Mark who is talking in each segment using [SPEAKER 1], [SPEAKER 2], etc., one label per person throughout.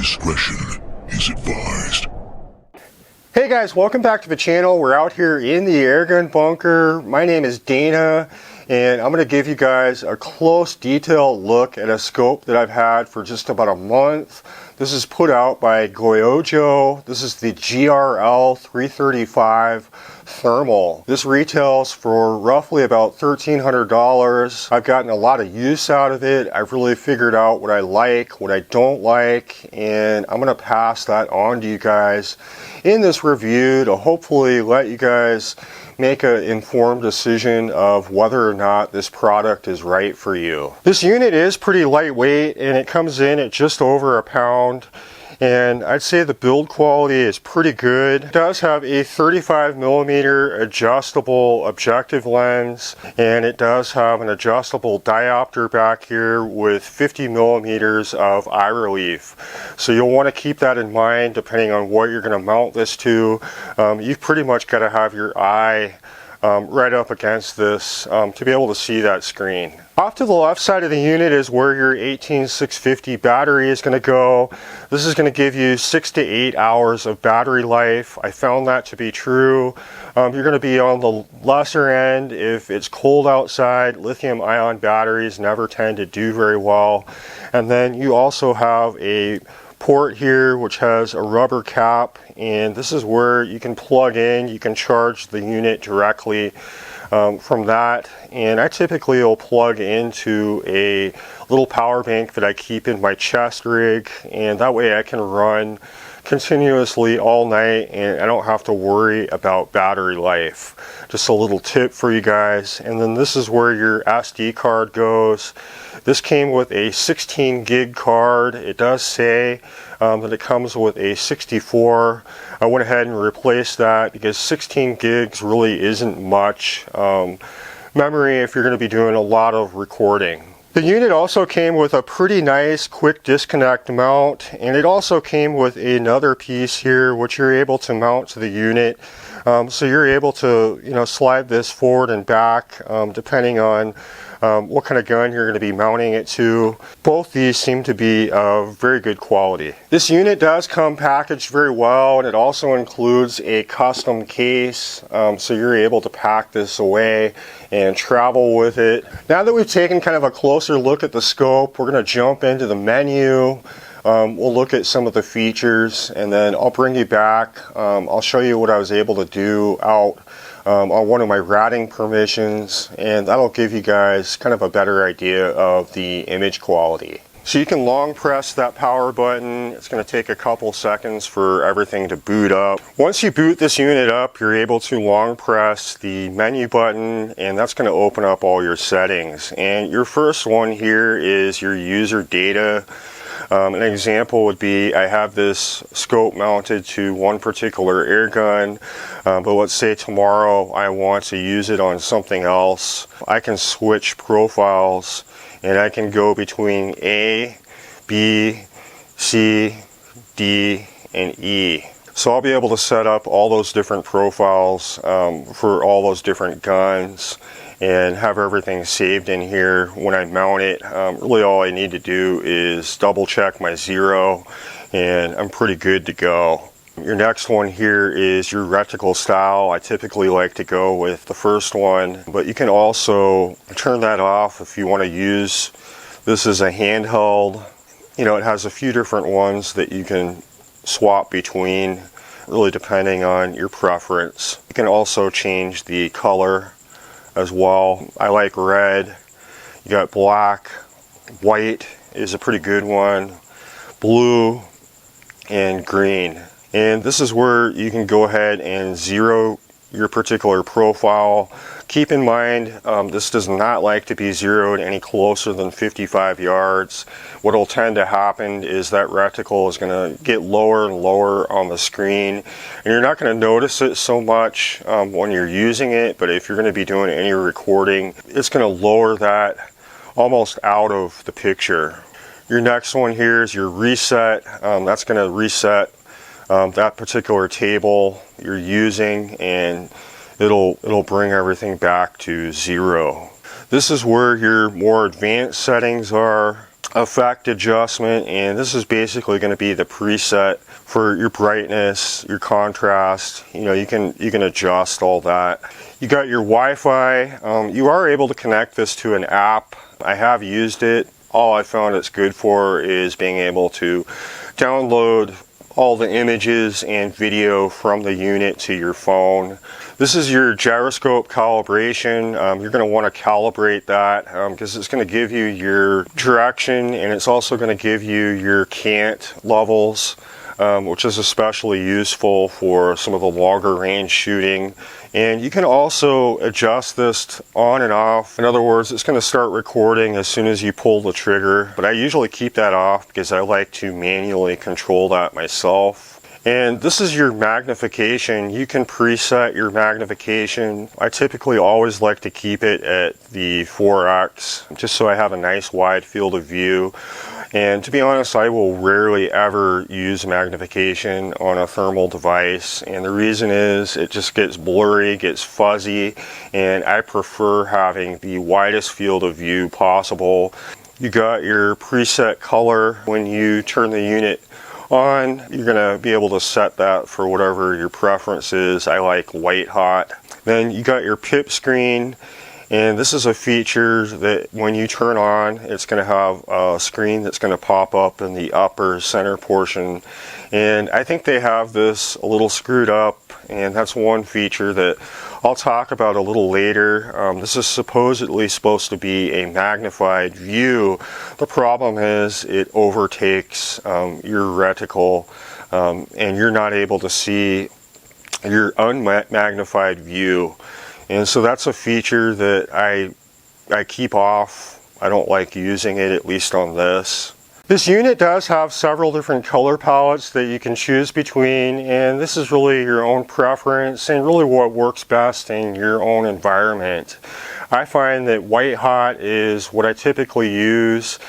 [SPEAKER 1] discretion is advised.
[SPEAKER 2] Hey guys, welcome back to the channel. We're out here in the airgun bunker. My name is Dana, and I'm going to give you guys a close, detailed look at a scope that I've had for just about a month. This is put out by GOYOJO. This is the GRL335 thermal. This retails for roughly about $1,300. I've gotten a lot of use out of it. I've really figured out what I like, what I don't like, and I'm going to pass that on to you guys in this review to hopefully let you guys make an informed decision of whether or not this product is right for you. This unit is pretty lightweight and it comes in at just over a pound, and I'd say the build quality is pretty good. It does have a 35mm adjustable objective lens, and it does have an adjustable diopter back here with 50mm of eye relief. So you'll want to keep that in mind depending on what you're going to mount this to. You've pretty much got to have your eye right up against this to be able to see that screen. Off to the left side of the unit is where your 18650 battery is going to go. This is going to give you 6 to 8 hours of battery life. I found that to be true. You're going to be on the lesser end if it's cold outside. Lithium ion batteries never tend to do very well. And then you also have a port here which has a rubber cap, and this is where you can plug in, you can charge the unit directly from that. And I typically will plug into a little power bank that I keep in my chest rig, and that way I can run continuously all night and I don't have to worry about battery life. Just a little tip for you guys. And then this is where your SD card goes. This came with a 16 gig card. It does say that it comes with a 64. I went ahead and replaced that because 16 gigs really isn't much memory if you're going to be doing a lot of recording. The unit also came with a pretty nice quick disconnect mount, and it also came with another piece here which you're able to mount to the unit. So you're able to, slide this forward and back depending on what kind of gun you're going to be mounting it to. Both these seem to be of very good quality. This unit does come packaged very well, and it also includes a custom case, so you're able to pack this away and travel with it. Now that we've taken kind of a closer look at the scope, we're going to jump into the menu. We'll look at some of the features, and then I'll bring you back. I'll show you what I was able to do out on one of my ratting permissions, and that'll give you guys kind of a better idea of the image quality. So you can long press that power button. It's going to take a couple seconds for everything to boot up. Once you boot this unit up, you're able to long press the menu button, and that's going to open up all your settings. And your first one here is your user data. An example would be, I have this scope mounted to one particular air gun, but let's say tomorrow I want to use it on something else. I can switch profiles and I can go between A, B, C, D, and E. So I'll be able to set up all those different profiles for all those different guns and have everything saved in here when I mount it. Really all I need to do is double check my zero and I'm pretty good to go. Your next one here is your reticle style. I typically like to go with the first one, but you can also turn that off if you want to use this as a handheld. It has a few different ones that you can swap between, really depending on your preference. You can also change the color as well. I like red. You got black, white is a pretty good one, blue, and green. And this is where you can go ahead and zero your particular profile. Keep in mind, this does not like to be zeroed any closer than 55 yards. What will tend to happen is that reticle is going to get lower and lower on the screen, and you're not going to notice it so much when you're using it, but if you're going to be doing any recording, it's going to lower that almost out of the picture. Your next one here is your reset. That's going to reset that particular table you're using, and it'll bring everything back to zero. This is where your more advanced settings are. effect adjustment, and this is basically going to be the preset for your brightness, your contrast. You know, you can adjust all that. You got your Wi-Fi. You are able to connect this to an app. I have used it. All I found it's good for is being able to download all the images and video from the unit to your phone. This is your gyroscope calibration. You're going to want to calibrate that because it's going to give you your direction, and it's also going to give you your cant levels, which is especially useful for some of the longer range shooting. And you can also adjust this on and off. In other words, it's going to start recording as soon as you pull the trigger, but I usually keep that off because I like to manually control that myself. And this is your magnification. You can preset your magnification. I typically always like to keep it at the 4x, just so I have a nice wide field of view. And to be honest, I will rarely ever use magnification on a thermal device, and the reason is it just gets blurry, gets fuzzy, and I prefer having the widest field of view possible. You got your preset color. When you turn the unit on, you're going to be able to set that for whatever your preference is. I like white hot. Then you got your pip screen. And this is a feature that when you turn on, it's going to have a screen that's going to pop up in the upper center portion. And I think they have this a little screwed up, and that's one feature that I'll talk about a little later. This is supposedly supposed to be a magnified view. The problem is it overtakes your reticle, and you're not able to see your unmagnified view. And so that's a feature that I keep off. I don't like using it, at least on this. This unit does have several different color palettes that you can choose between, and this is really your own preference and really what works best in your own environment. I find that white hot is what I typically use,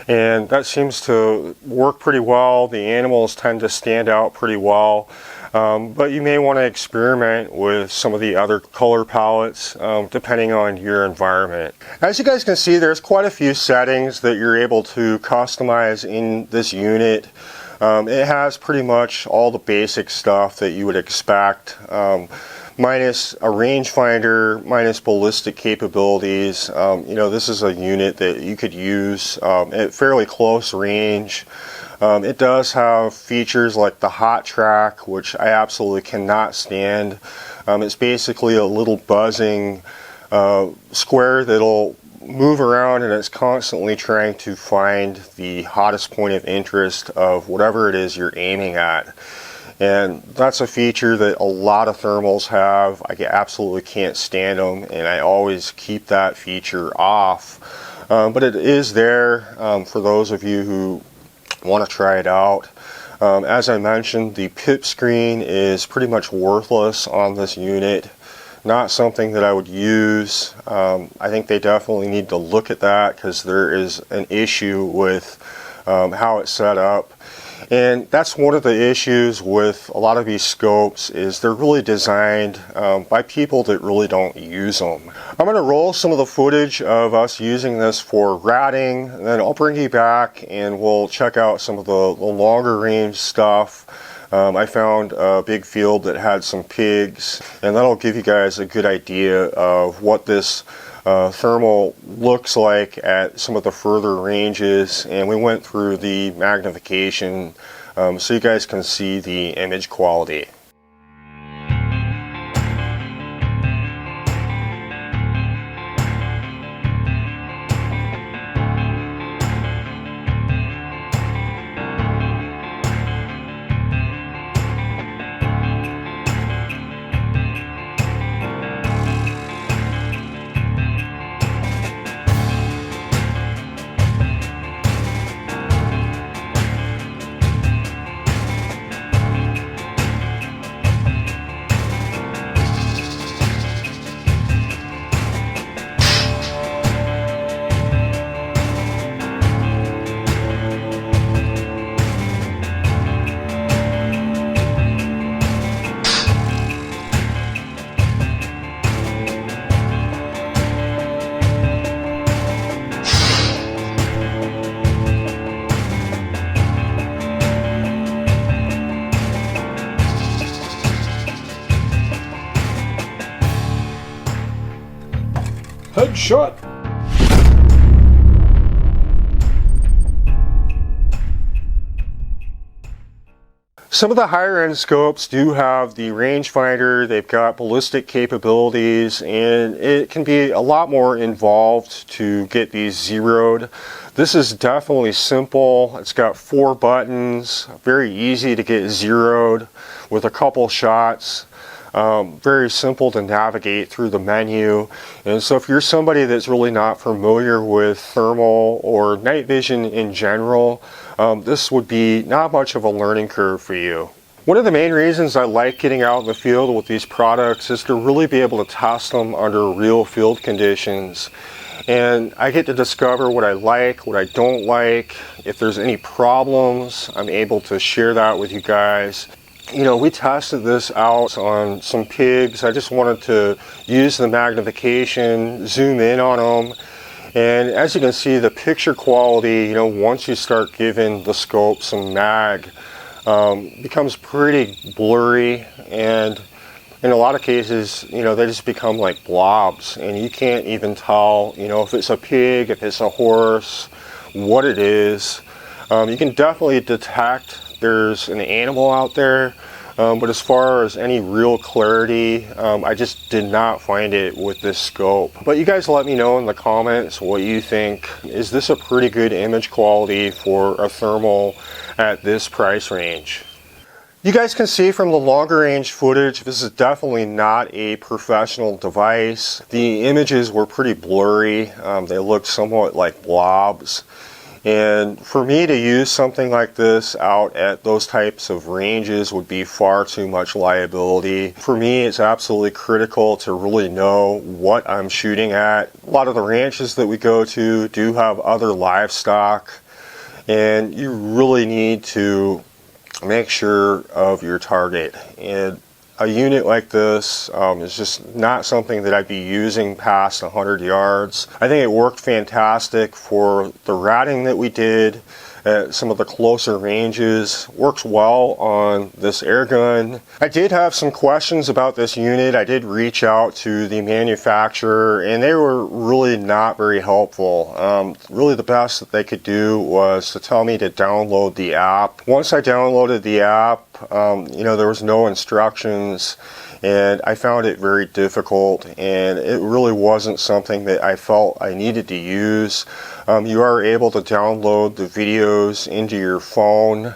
[SPEAKER 2] and that seems to work pretty well. The animals tend to stand out pretty well. But you may want to experiment with some of the other color palettes depending on your environment. As you guys can see, there's quite a few settings that you're able to customize in this unit. It has pretty much all the basic stuff that you would expect, minus a rangefinder, minus ballistic capabilities. You know, this is a unit that you could use at fairly close range. It does have features like the hot track, which I absolutely cannot stand. It's basically a little buzzing square that'll move around, and it's constantly trying to find the hottest point of interest of whatever it is you're aiming at. And that's a feature that a lot of thermals have. I absolutely can't stand them, and I always keep that feature off. But it is there for those of you who want to try it out. As I mentioned, the pip screen is pretty much worthless on this unit. Not something that I would use. I think they definitely need to look at that because there is an issue with how it's set up. And that's one of the issues with a lot of these scopes, is they're really designed by people that really don't use them. I'm going to roll some of the footage of us using this for ratting, and then I'll bring you back and we'll check out some of the longer range stuff. I found a big field that had some pigs, and that'll give you guys a good idea of what this thermal looks like at some of the further ranges. And we went through the magnification so you guys can see the image quality.
[SPEAKER 3] Good shot.
[SPEAKER 2] Some of the higher end scopes do have the rangefinder, they've got ballistic capabilities, and it can be a lot more involved to get these zeroed. This is definitely simple. It's got 4 buttons, very easy to get zeroed with a couple shots. Very simple to navigate through the menu. And so if you're somebody that's really not familiar with thermal or night vision in general, this would be not much of a learning curve for you. One of the main reasons I like getting out in the field with these products is to really be able to test them under real field conditions. And I get to discover what I like, what I don't like. If there's any problems, I'm able to share that with you guys. You know, we tested this out on some pigs. I just wanted to use the magnification, zoom in on them. And as you can see, the picture quality, you know, once you start giving the scope some mag, becomes pretty blurry. And in a lot of cases, you know, they just become like blobs. And you can't even tell, you know, if it's a pig, if it's a horse, what it is. You can definitely detect there's an animal out there, but as far as any real clarity, I just did not find it with this scope. But you guys let me know in the comments what you think. Is this a pretty good image quality for a thermal at this price range? You guys can see from the longer range footage, this is definitely not a professional device. The images were pretty blurry. They looked somewhat like blobs. And for me to use something like this out at those types of ranges would be far too much liability. For me, it's absolutely critical to really know what I'm shooting at. A lot of the ranches that we go to do have other livestock, and you really need to make sure of your target. And a unit like this is just not something that I'd be using past 100 yards. I think it worked fantastic for the ratting that we did at some of the closer ranges. Works well on this air gun. I did have some questions about this unit. I did reach out to the manufacturer and they were really not very helpful. Really the best that they could do was to tell me to download the app. Once I downloaded the app, you know, there was no instructions and I found it very difficult, and it really wasn't something that I felt I needed to use. You are able to download the videos into your phone,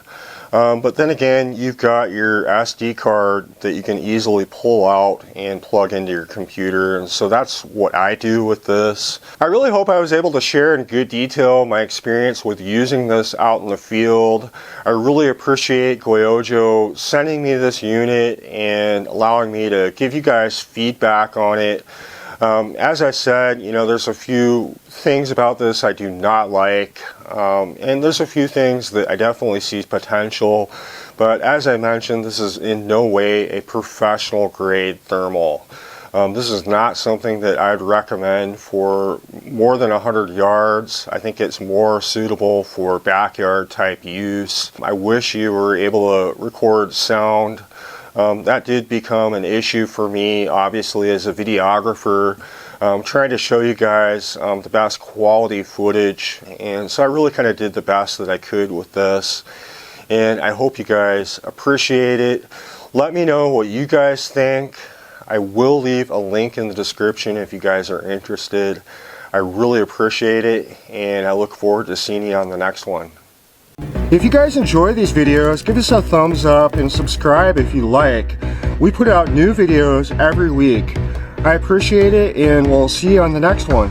[SPEAKER 2] but then again, you've got your SD card that you can easily pull out and plug into your computer, and so that's what I do with this. I really hope I was able to share in good detail my experience with using this out in the field. I really appreciate GOYOJO sending me this unit and allowing me to give you guys feedback on it. As I said, you know, there's a few things about this I do not like, and there's a few things that I definitely see potential, but as I mentioned, this is in no way a professional grade thermal. This is not something that I'd recommend for more than 100 yards. I think it's more suitable for backyard type use. I wish you were able to record sound. That did become an issue for me, obviously, as a videographer, trying to show you guys the best quality footage, and so I really kind of did the best that I could with this, and I hope you guys appreciate it. Let me know what you guys think. I will leave a link in the description if you guys are interested. I really appreciate it, and I look forward to seeing you on the next one. If you guys enjoy these videos, give us a thumbs up and subscribe if you like. We put out new videos every week. I appreciate it, and we'll see you on the next one.